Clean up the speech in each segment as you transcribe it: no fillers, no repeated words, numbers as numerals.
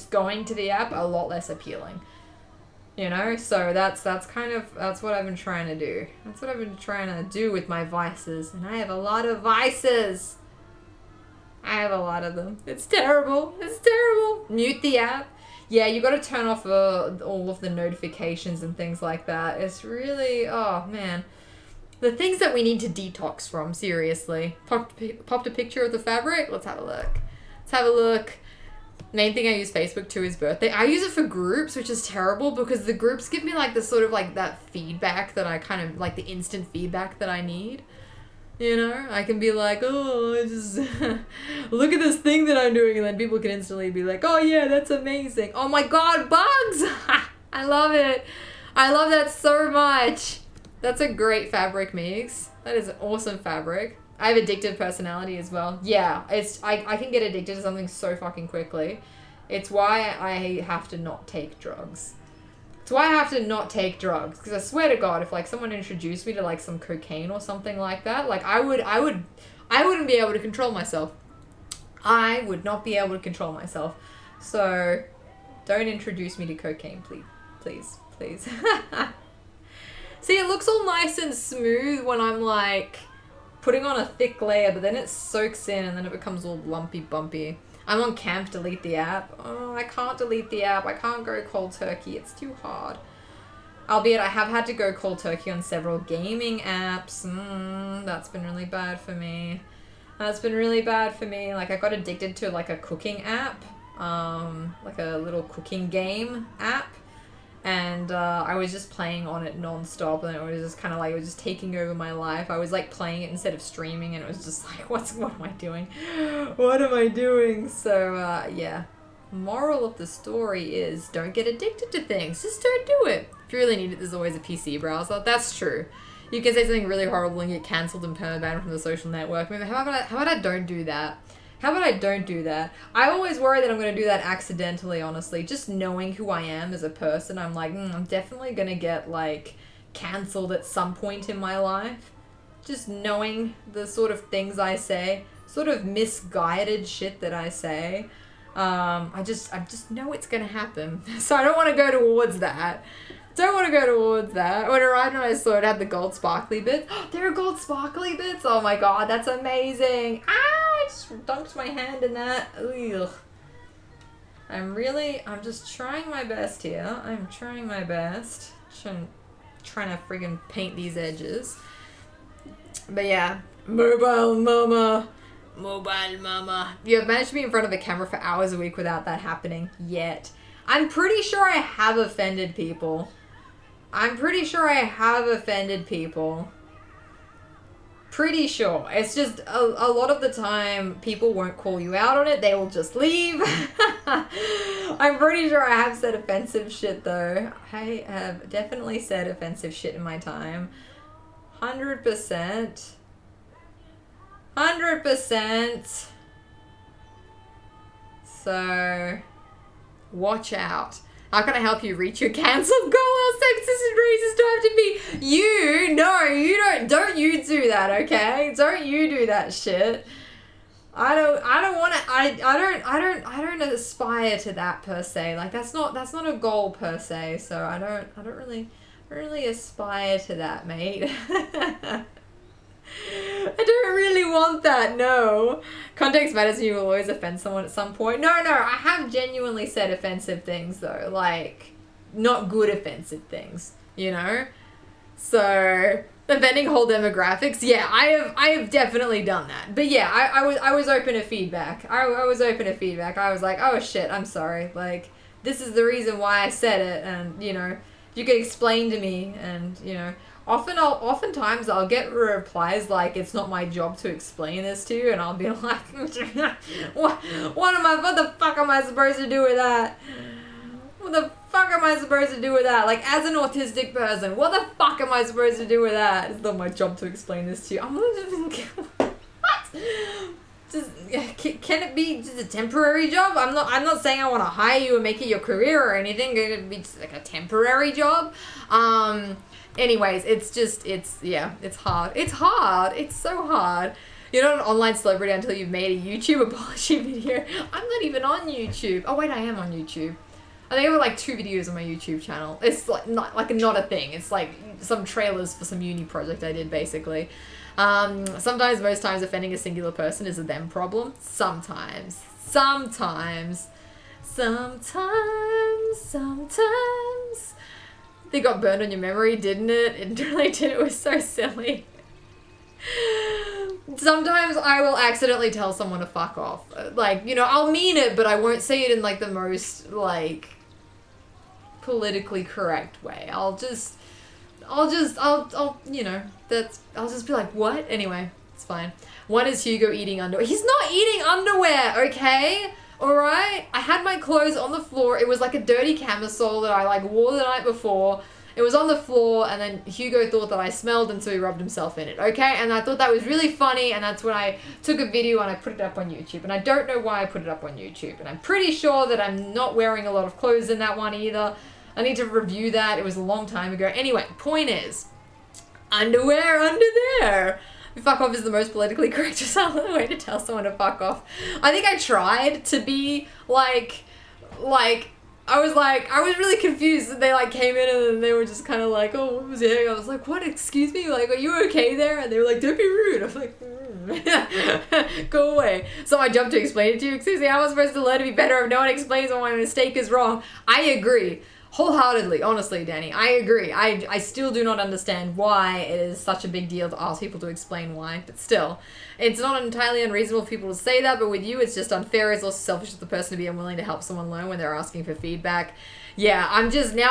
just going to the app a lot less appealing. You know, so that's what I've been trying to do. That's what I've been trying to do with my vices. And I have a lot of vices. I have a lot of them. It's terrible. It's terrible. Mute the app. Yeah, you got to turn off all of the notifications and things like that. It's really, oh man. The things that we need to detox from, seriously. Popped a picture of the fabric. Let's have a look. Let's have a look. Main thing I use Facebook to is birthday. I use it for groups, which is terrible because the groups give me like the sort of like that feedback that I kind of like, the instant feedback that I need. You know, I can be like, oh, I just look at this thing that I'm doing, and then people can instantly be like, oh yeah, that's amazing. Oh my god, bugs! I love it. I love that so much. That's a great fabric mix. That is an awesome fabric. I have addictive personality as well. Yeah, I can get addicted to something so fucking quickly. It's why I have to not take drugs. It's why I have to not take drugs. Because I swear to God, if like someone introduced me to like some cocaine or something like that, like I wouldn't be able to control myself. I would not be able to control myself. So don't introduce me to cocaine, please. Please, please. See, it looks all nice and smooth when I'm like putting on a thick layer, but then it soaks in and then it becomes all lumpy bumpy. I'm on camp, delete the app. Oh, I can't delete the app. I can't go cold turkey. It's too hard. Albeit I have had to go cold turkey on several gaming apps. That's been really bad for me. That's been really bad for me. Like I got addicted to like a cooking app, like a little cooking game app. And I was just playing on it non-stop, and it was just kind of like, it was just taking over my life. I was like playing it instead of streaming, and it was just like, what am I doing? What am I doing? So yeah, moral of the story is don't get addicted to things. Just don't do it. If you really need it, there's always a PC browser. That's true. You can say something really horrible and get cancelled and permabanned from the social network. Maybe, how about I don't do that? How about I don't do that? I always worry that I'm going to do that accidentally, honestly. Just knowing who I am as a person, I'm like, I'm definitely going to get, like, cancelled at some point in my life. Just knowing the sort of things I say, sort of misguided shit that I say. I just know it's going to happen. So I don't want to go towards that. Don't want to go towards that. When I saw it had the gold sparkly bits. There are gold sparkly bits? Oh my god, that's amazing. I just dunked my hand in that. Ugh. I'm just trying my best here. I'm trying my best. Trying to friggin' paint these edges. But yeah, mobile mama. Mobile mama. You have managed to be in front of a camera for hours a week without that happening yet. I'm pretty sure I have offended people. Pretty sure. It's just a lot of the time people won't call you out on it. They will just leave. I'm pretty sure I have said offensive shit though. I have definitely said offensive shit in my time. 100%. 100%. So, watch out. How can I help you reach your cancelled goal? How sexist and racist do I have to be? You? No, you don't. Don't you do that, okay? Don't you do that shit. I don't want to. I don't aspire to that per se. Like that's not a goal per se. So I don't really aspire to that, mate. I don't really want that, no. Context matters and you will always offend someone at some point. No, I have genuinely said offensive things though. Like, not good offensive things, you know? So, offending whole demographics, yeah, I have definitely done that. But yeah, I was open to feedback. I was open to feedback. I was like, oh shit, I'm sorry. Like, this is the reason why I said it, and, you know, you could explain to me, and, you know, oftentimes I'll get replies like, it's not my job to explain this to you, and I'll be like, what the fuck am I supposed to do with that? What the fuck am I supposed to do with that? Like, as an autistic person, what the fuck am I supposed to do with that? It's not my job to explain this to you. I'm like, what? Just, can it be just a temporary job? I'm not saying I want to hire you and make it your career or anything. It could be just like a temporary job. Anyways, it's hard. It's hard. It's so hard. You're not an online celebrity until you've made a YouTube apology video. I'm not even on YouTube. Oh wait, I am on YouTube. I think I have like 2 videos on my YouTube channel. It's like not a thing. It's like some trailers for some uni project I did basically. Sometimes, most times, offending a singular person is a them problem. Sometimes. They got burned on your memory, didn't it? It really did. It was so silly. Sometimes I will accidentally tell someone to fuck off. Like, you know, I'll mean it, but I won't say it in like the most like politically correct way. I'll just you know, I'll just be like, what? Anyway, it's fine. One is Hugo eating underwear. He's not eating underwear, okay? Alright? I had my clothes on the floor. It was like a dirty camisole that I like wore the night before. It was on the floor, and then Hugo thought that I smelled, and so he rubbed himself in it, okay? And I thought that was really funny, and that's when I took a video and I put it up on YouTube. And I don't know why I put it up on YouTube. And I'm pretty sure that I'm not wearing a lot of clothes in that one either. I need to review that. It was a long time ago. Anyway, point is, underwear under there. Fuck off is the most politically correct way to tell someone to fuck off. I think I tried to be like, I was really confused. They like came in and then they were just kind of like, oh, what was it? I was like, what? Excuse me? Like, are you okay there? And they were like, don't be rude. I'm like, go away. So I jumped to explain it to you. Excuse me, how am I supposed to learn to be better if no one explains when my mistake is wrong? I agree. Wholeheartedly, honestly, Danny, I agree. I still do not understand why it is such a big deal to ask people to explain why, but still, it's not entirely unreasonable for people to say that, but with you, it's just unfair. It's also selfish of the person to be unwilling to help someone learn when they're asking for feedback. Yeah,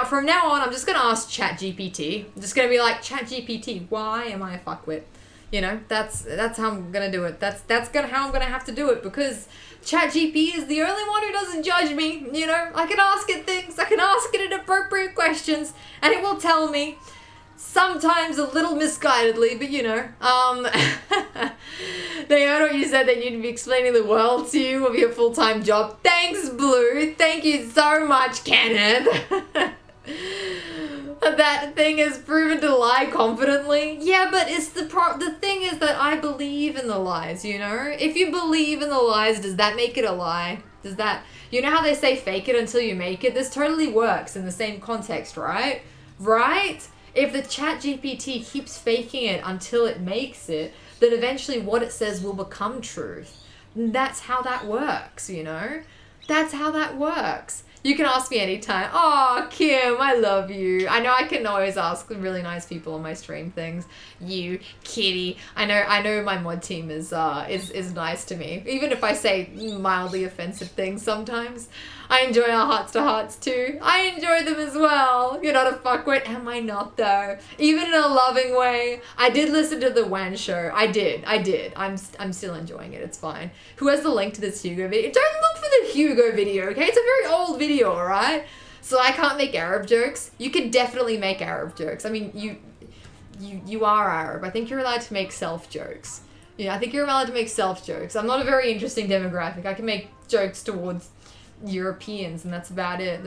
from now on, I'm just gonna ask ChatGPT. I'm just gonna be like, ChatGPT, why am I a fuckwit? You know, that's how I'm gonna do it. That's how I'm gonna have to do it, because ChatGPT is the only one who doesn't judge me. You know, I can ask it things, I can ask it inappropriate questions, and it will tell me. Sometimes a little misguidedly, but you know. They heard what you said, that you'd be explaining the world to you of your full-time job. Thanks, Blue. Thank you so much, Kenneth. That thing is proven to lie confidently. Yeah, but it's the thing is that I believe in the lies, you know? If you believe in the lies, does that make it a lie? Does that... You know how they say fake it until you make it? This totally works in the same context, right? Right? If the ChatGPT keeps faking it until it makes it, then eventually what it says will become truth. That's how that works, you know? That's how that works. You can ask me anytime. Oh, Kim, I love you. I know I can always ask really nice people on my stream things. You, Kitty. I know my mod team is nice to me. Even if I say mildly offensive things sometimes. I enjoy our hearts to hearts too. I enjoy them as well. You're not a fuckwit. Am I not though? Even in a loving way. I did listen to the Wan show. I did. I'm still enjoying it. It's fine. Who has the link to this Hugo video? Don't look for the Hugo video, okay? It's a very old video, alright? So I can't make Arab jokes. You could definitely make Arab jokes. I mean, you are Arab. I think you're allowed to make self jokes. Yeah, I think you're allowed to make self jokes. I'm not a very interesting demographic. I can make jokes towards Europeans, and that's about it.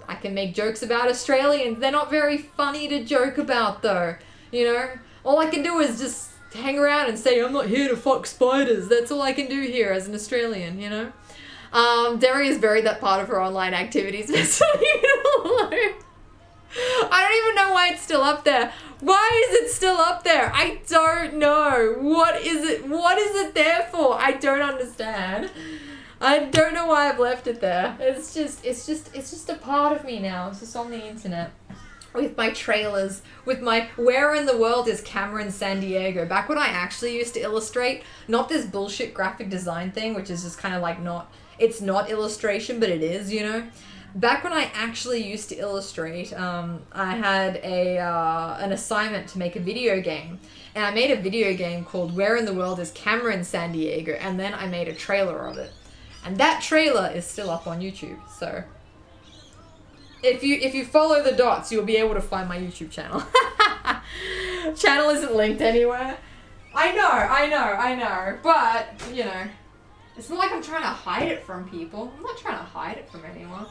I can make jokes about Australians. They're not very funny to joke about though, you know? All I can do is just hang around and say, I'm not here to fuck spiders. That's all I can do here as an Australian, you know? Derry has buried that part of her online activities. I don't even know why it's still up there. Why is it still up there? I don't know. What is it there for? I don't understand. I don't know why I've left it there. It's just a part of me now. It's just on the internet. With my trailers, with my where in the world is Cameron San Diego? Back when I actually used to illustrate, not this bullshit graphic design thing, which is just kind of like it's not illustration, but it is, you know? Back when I actually used to illustrate, I had an assignment to make a video game. And I made a video game called Where in the World is Cameron San Diego? And then I made a trailer of it. And that trailer is still up on YouTube, so if you follow the dots, you'll be able to find my YouTube channel. Channel isn't linked anywhere. I know, but, you know, it's not like I'm trying to hide it from people. I'm not trying to hide it from anyone.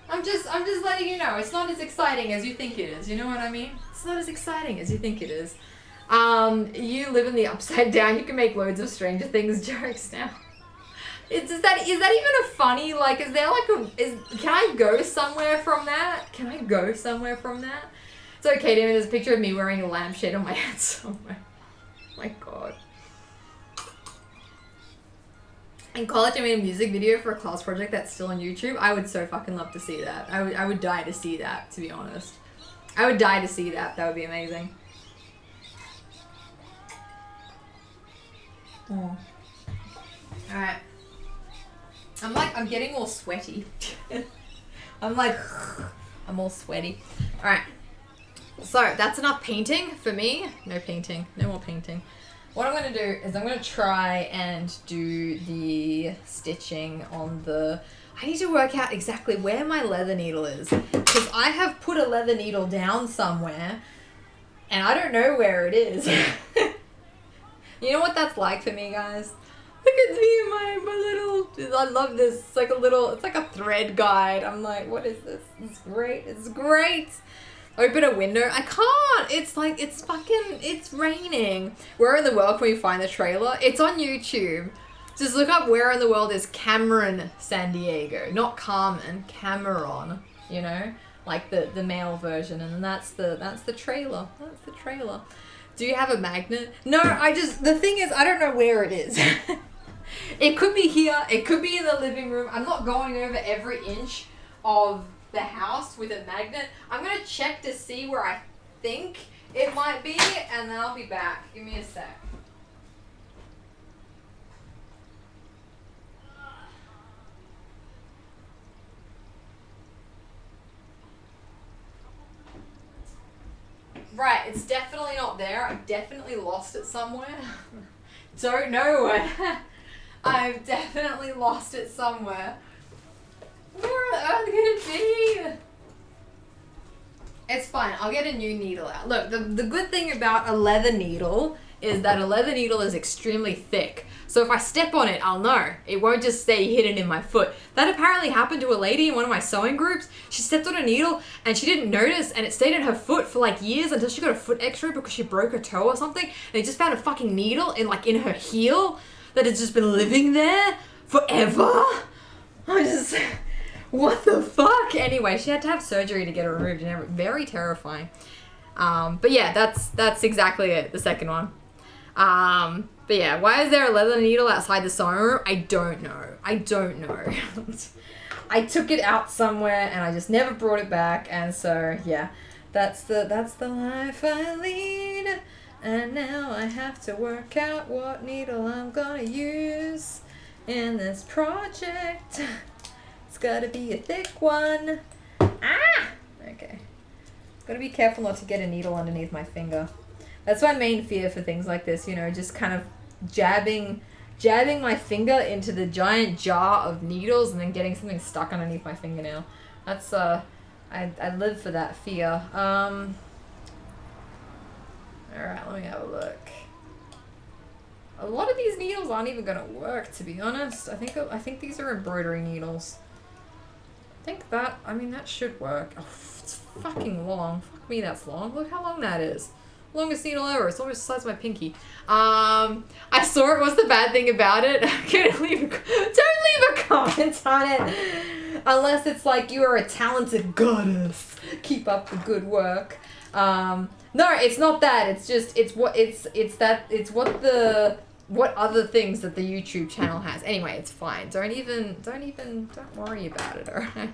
I'm just letting you know, it's not as exciting as you think it is, you know what I mean? It's not as exciting as you think it is. You live in the upside down. You can make loads of Stranger Things jokes now. Is that even a funny, like, is there like can I go somewhere from that? Can I go somewhere from that? It's okay, Damon, there's a picture of me wearing a lampshade on my head somewhere. Oh my god. In college, I made a music video for a class project that's still on YouTube. I would so fucking love to see that. I would die to see that, to be honest. I would die to see that. That would be amazing. Oh. Alright. I'm getting all sweaty. I'm all sweaty. Alright. So, that's enough painting for me. No painting. No more painting. What I'm going to do is I'm going to try and do the stitching on the... I need to work out exactly where my leather needle is. Because I have put a leather needle down somewhere and I don't know where it is. You know what that's like for me, guys? Look at me and my little... I love this. It's like a thread guide. I'm like, what is this? It's great. It's great. Open a window. I can't. It's raining. Where in the world can we find the trailer? It's on YouTube. Just look up where in the world is Cameron San Diego. Not Carmen, Cameron, you know? Like the male version, and that's the trailer. That's the trailer. Do you have a magnet? No, the thing is, I don't know where it is. It could be here, it could be in the living room. I'm not going over every inch of the house with a magnet. I'm gonna check to see where I think it might be, and then I'll be back. Give me a sec. Right, it's definitely not there. I've definitely lost it somewhere. Don't know where. I've definitely lost it somewhere. Where on earth could it be? It's fine. I'll get a new needle out. Look, the good thing about a leather needle is that a leather needle is extremely thick. So if I step on it, I'll know. It won't just stay hidden in my foot. That apparently happened to a lady in one of my sewing groups. She stepped on a needle and she didn't notice, and it stayed in her foot for like years until she got a foot x-ray because she broke her toe or something. And they just found a fucking needle in her heel that had just been living there forever. What the fuck? Anyway, she had to have surgery to get it removed, and very terrifying. But yeah, that's exactly it, the second one. But yeah, why is there a leather needle outside the sewing room? I don't know. I took it out somewhere and I just never brought it back, and so yeah, that's the life I lead. And now I have to work out what needle I'm gonna use in this project. It's gotta be a thick one. Ah! Okay. Gotta be careful not to get a needle underneath my finger. That's my main fear for things like this, you know, just kind of jabbing my finger into the giant jar of needles and then getting something stuck underneath my fingernail. That's, I live for that fear. Alright, let me have a look. A lot of these needles aren't even gonna work, to be honest. I think these are embroidery needles. That should work. Oh, it's fucking long. Fuck me, that's long. Look how long that is. Longest needle ever. It's almost the size of my pinky. I saw it. What's the bad thing about it? Don't leave a comment on it. Unless it's like you are a talented goddess. Keep up the good work. No, it's not that. It's just, what other things that the YouTube channel has. Anyway, it's fine. Don't worry about it, alright?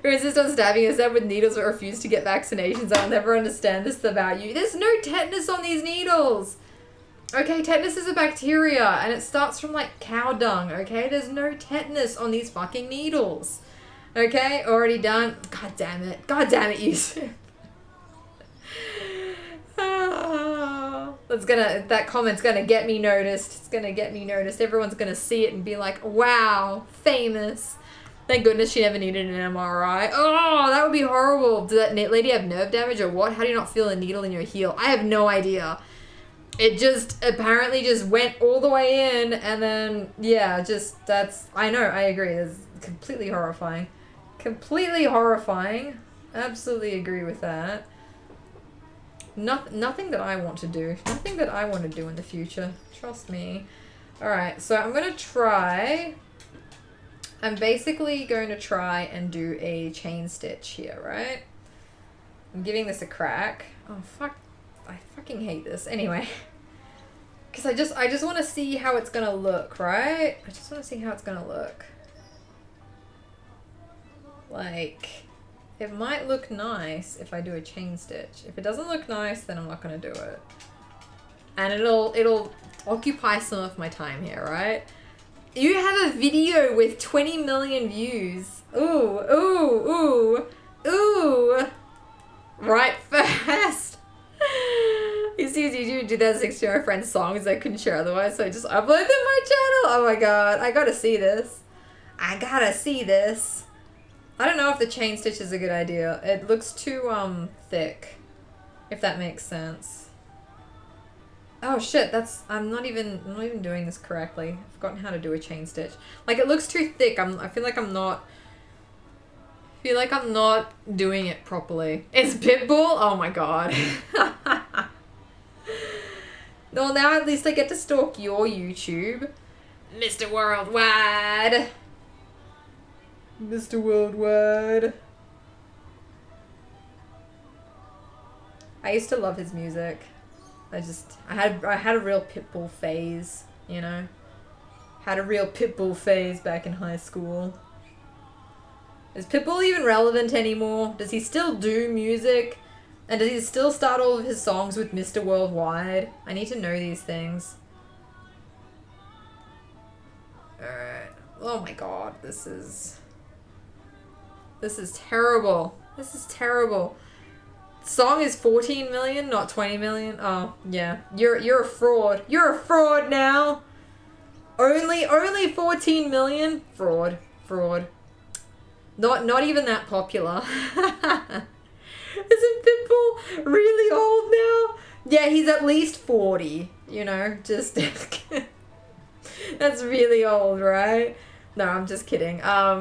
Who insists on stabbing yourself with needles or refuse to get vaccinations? I'll never understand this about you. There's no tetanus on these needles! Okay, tetanus is a bacteria, and it starts from, like, cow dung, okay? There's no tetanus on these fucking needles. Okay, already done. God damn it. God damn it, Yusuf. That comment's gonna get me noticed. It's gonna get me noticed. Everyone's gonna see it and be like, wow, famous. Thank goodness she never needed an MRI. Oh, that would be horrible. Did that lady have nerve damage or what? How do you not feel a needle in your heel? I have no idea. It just apparently just went all the way in, and then, yeah, I know, I agree. It's completely horrifying. Completely horrifying. Absolutely agree with that. Nothing that I want to do. Nothing that I want to do in the future. Trust me. Alright, so I'm going to try... I'm basically going to try and do a chain stitch here, right? I'm giving this a crack. Oh, fuck. I fucking hate this. Anyway. Because I just want to see how it's going to look, right? I just want to see how it's going to look. Like, it might look nice if I do a chain stitch. If it doesn't look nice, then I'm not going to do it. And it'll occupy some of my time here, right? You have a video with 20 million views. Ooh, ooh, ooh, ooh. Right first. You see, you do that 6-year friends songs I couldn't share otherwise, so I just upload them to my channel. Oh my god, I gotta see this. I gotta see this. I don't know if the chain stitch is a good idea. It looks too thick, if that makes sense. Oh shit, I'm not even doing this correctly. I've forgotten how to do a chain stitch. Like, it looks too thick. I feel like I'm not doing it properly. It's Pitbull? Oh my god. Well, now at least I get to stalk your YouTube. Mr. Worldwide. Mr. Worldwide. I used to love his music. I had a real Pitbull phase, you know? Had a real Pitbull phase back in high school. Is Pitbull even relevant anymore? Does he still do music? And does he still start all of his songs with Mr. Worldwide? I need to know these things. Alright. Oh my god, this is terrible. This is terrible. Song is 14 million, not 20 million. Oh, yeah. You're a fraud. You're a fraud now. Only 14 million? Fraud. Fraud. Not even that popular. Isn't Pitbull really old now? Yeah, he's at least 40, you know, just that's really old, right? No, I'm just kidding. I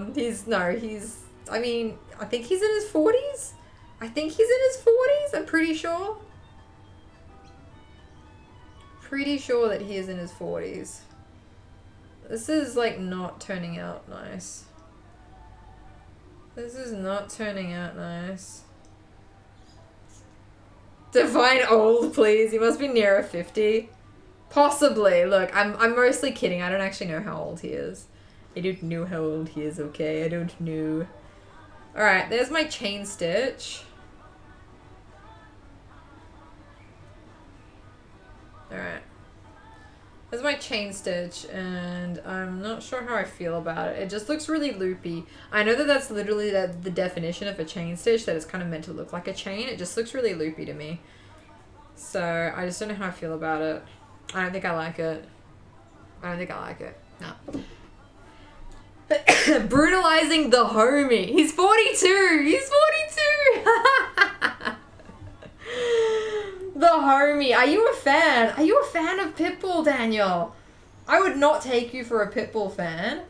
mean, I think he's in his 40s. I think he's in his 40s, I'm pretty sure. Pretty sure that he is in his 40s. This is, like, not turning out nice. This is not turning out nice. Define old, please. He must be nearer 50. Possibly. Look, I'm mostly kidding. I don't actually know how old he is. I don't know how old he is, okay? I don't know. Alright, there's my chain stitch. Alright. There's my chain stitch, and I'm not sure how I feel about it. It just looks really loopy. I know that that's literally the definition of a chain stitch, that it's kind of meant to look like a chain. It just looks really loopy to me. So, I just don't know how I feel about it. I don't think I like it. I don't think I like it. No. Brutalizing the homie. He's 42! He's 42! The homie. Are you a fan? Are you a fan of Pitbull, Daniel? I would not take you for a Pitbull fan.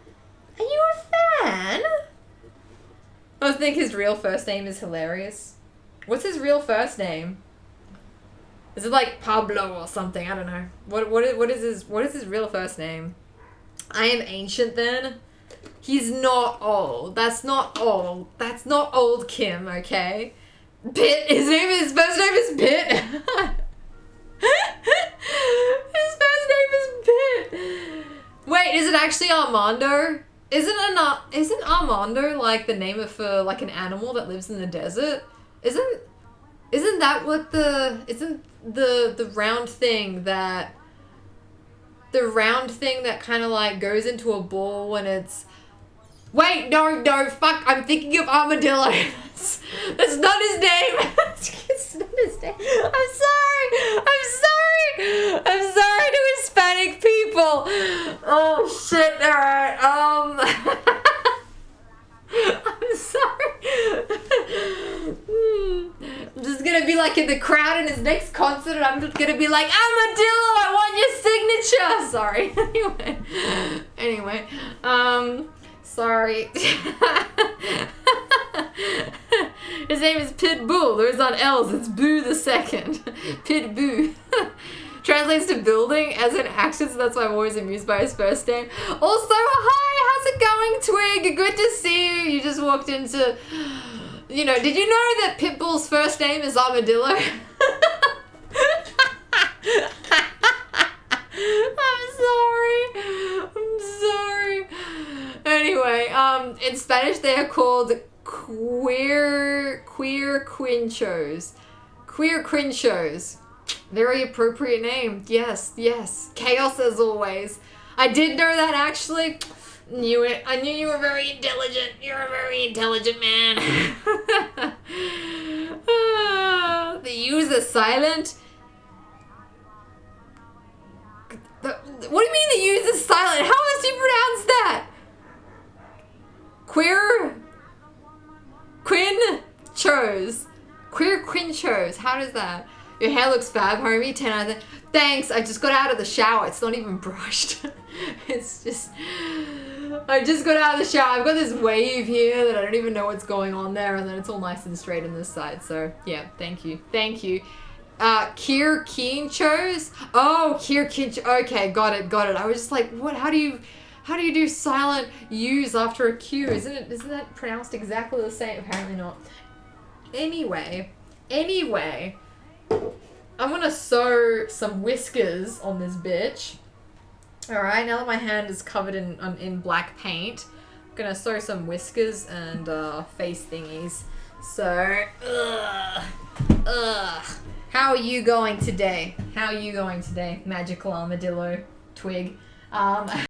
Are you a fan? I think his real first name is hilarious. What's his real first name? Is it like Pablo or something? I don't know. What is his real first name? I am ancient then. He's not old. That's not old. That's not old Kim, okay? Pitt. His first name is Pitt. His first name is Pitt. Wait, is it actually Armando? Isn't Armando like the name of like an animal that lives in the desert? Isn't that what isn't the round thing that kind of like goes into a ball when it's... Wait, no, fuck, I'm thinking of Armadillo. That's not his name. It's not his name. I'm sorry to Hispanic people. Oh, shit, alright, I'm sorry. I'm just gonna be like in the crowd in his next concert, and I'm just gonna be like, Armadillo, I want your signature. Sorry. Anyway, sorry. His name is Pitbull. There's not L's. It's Boo the second. Pitboo. Translates to building as an action, so that's why I'm always amused by his first name. Also, hi, how's it going, Twig? Good to see you. You just walked into, you know, did you know that Pitbull's first name is Armadillo? I'm sorry. Anyway, in Spanish they are called queer quinchos. Queer quinchos. Very appropriate name. Yes, yes. Chaos as always. I did know that actually. Knew it. I knew you were very intelligent. You're a very intelligent man. The user silent. What do you mean the user's silent? How else do you pronounce that? Queer quinchos. How does that? Your hair looks fab, homie. 10 out of 10. Thanks. I just got out of the shower. It's not even brushed. It's just... I just got out of the shower. I've got this wave here that I don't even know what's going on there, and then it's all nice and straight on this side. So, yeah. Thank you. Thank you. Kier Quinchos? Oh, Kier Quinchos. Okay, got it. I was just like, what? How do you do silent U's after a Q? Isn't that pronounced exactly the same? Apparently not. Anyway, I'm gonna sew some whiskers on this bitch. Alright, now that my hand is covered in black paint, I'm gonna sew some whiskers and face thingies. So, how are you going today? Magical armadillo twig?